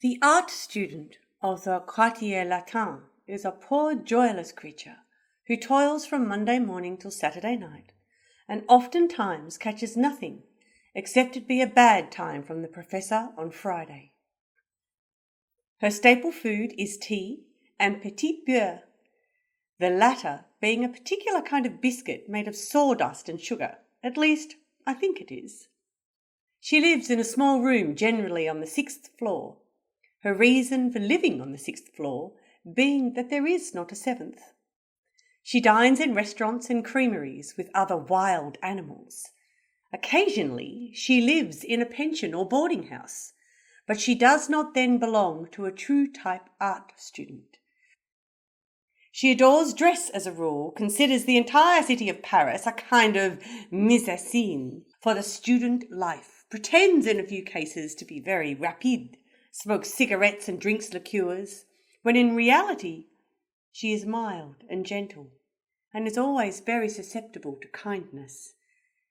The art student of the Quartier Latin is a poor joyless creature who toils from Monday morning till Saturday night, and oftentimes catches nothing except it be a bad time from the professor on Friday. Her staple food is tea and petit beurre, the latter being a particular kind of biscuit made of sawdust and sugar. At least, I think it is. She lives in a small room, generally on the 6th floor, her reason for living on the 6th floor being that there is not a 7th. She dines in restaurants and creameries with other wild animals. Occasionally she lives in a pension or boarding house, but she does not then belong to a true type art student. She adores dress as a rule, considers the entire city of Paris a kind of mise en scène for the student life, pretends in a few cases to be very rapide, smokes cigarettes and drinks liqueurs, when in reality she is mild and gentle, and is always very susceptible to kindness.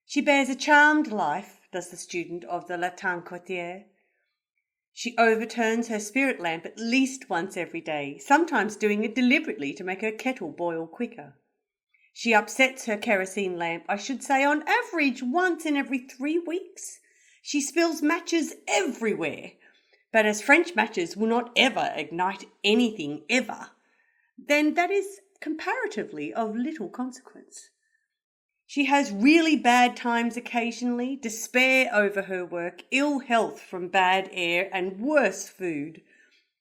She bears a charmed life, does the student of the Latin Quartier. She overturns her spirit lamp at least once every day, sometimes doing it deliberately to make her kettle boil quicker. She upsets her kerosene lamp, I should say, on average once in every 3 weeks. She spills matches everywhere, but as French matches will not ever ignite anything ever, then that is comparatively of little consequence. She has really bad times occasionally, despair over her work, ill health from bad air and worse food,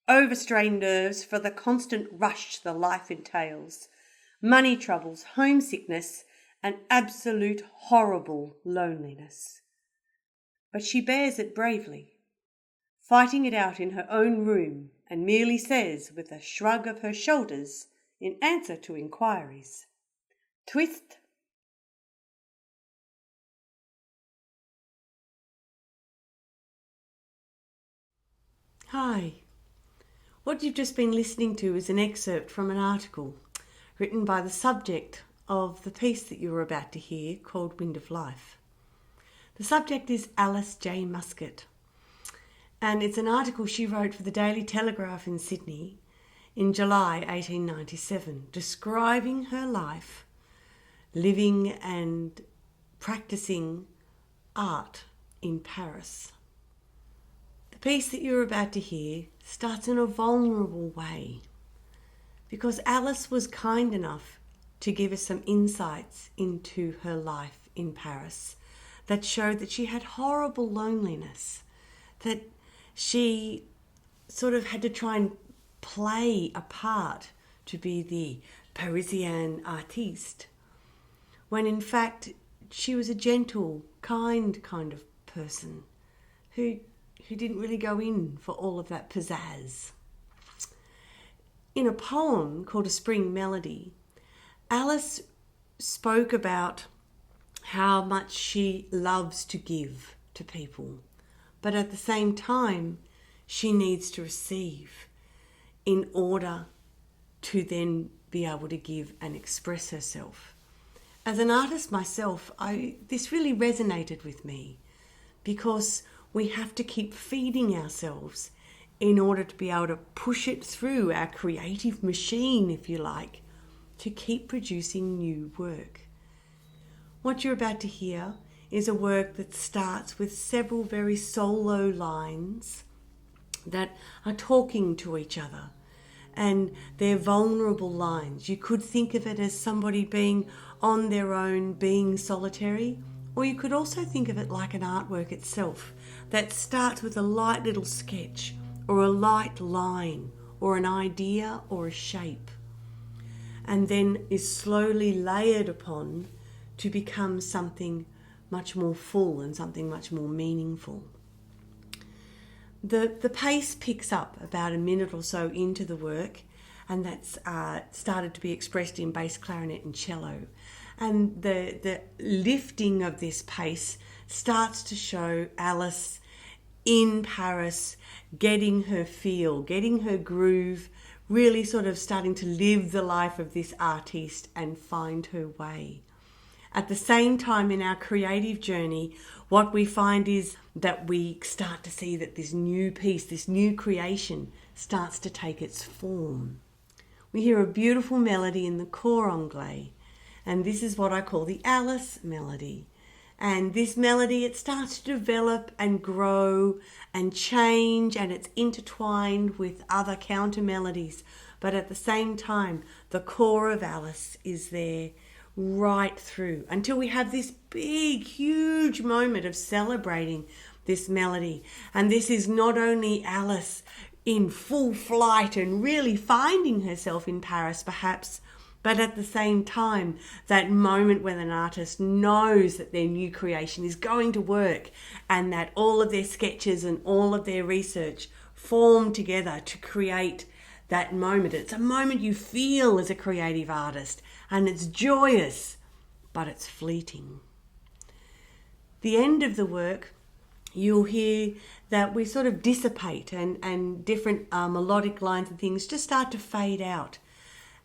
overstrained nerves for the constant rush the life entails, money troubles, homesickness, and absolute horrible loneliness. But she bears it bravely, fighting it out in her own room, and merely says, with a shrug of her shoulders, in answer to inquiries, "Twist." Hi. What you've just been listening to is an excerpt from an article written by the subject of the piece that you were about to hear, called Wind of Life. The subject is Alice J. Muskett, and it's an article she wrote for the Daily Telegraph in Sydney in July 1897, describing her life living and practicing art in Paris. The piece that you're about to hear starts in a vulnerable way, because Alice was kind enough to give us some insights into her life in Paris that showed that she had horrible loneliness, that she sort of had to try and play a part to be the Parisian artiste, when in fact she was a gentle, kind of person who didn't really go in for all of that pizzazz. In a poem called A Spring Melody, Alice spoke about how much she loves to give to people, but at the same time she needs to receive in order to then be able to give and express herself. As an artist myself, this really resonated with me, because we have to keep feeding ourselves in order to be able to push it through our creative machine, if you like, to keep producing new work. What you're about to hear is a work that starts with several very solo lines that are talking to each other, and they're vulnerable lines. You could think of it as somebody being on their own, being solitary, or you could also think of it like an artwork itself that starts with a light little sketch or a light line or an idea or a shape, and then is slowly layered upon to become something much more full and something much more meaningful. The pace picks up about a minute or so into the work, and that's started to be expressed in bass clarinet and cello. And the lifting of this pace starts to show Alice in Paris, getting her feel, getting her groove, really sort of starting to live the life of this artiste and find her way. At the same time, in our creative journey, what we find is that we start to see that this new piece, this new creation starts to take its form. We hear a beautiful melody in the cor anglais, and this is what I call the Alice melody. And this melody, it starts to develop and grow and change, and it's intertwined with other counter melodies. But at the same time, the core of Alice is there right through until we have this big, huge moment of celebrating this melody. And this is not only Alice in full flight and really finding herself in Paris, perhaps, but at the same time, that moment when an artist knows that their new creation is going to work and that all of their sketches and all of their research form together to create that moment. It's a moment you feel as a creative artist, and it's joyous, but it's fleeting. The end of the work, you'll hear that we sort of dissipate and different melodic lines and things just start to fade out.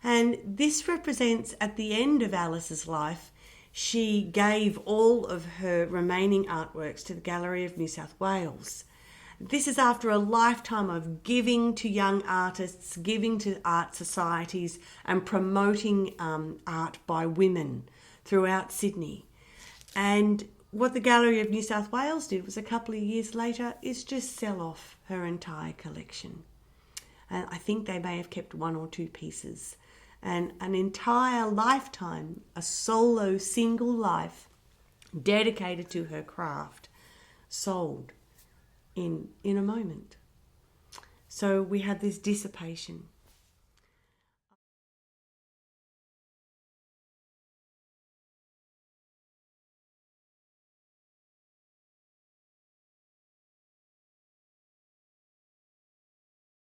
And this represents, at the end of Alice's life, she gave all of her remaining artworks to the Gallery of New South Wales. This is after a lifetime of giving to young artists, giving to art societies, and promoting art by women throughout Sydney. And what the Gallery of New South Wales did was, a couple of years later, is just sell off her entire collection. And I think they may have kept one or two pieces. And an entire lifetime, a solo single life dedicated to her craft, sold in a moment. So we had this dissipation.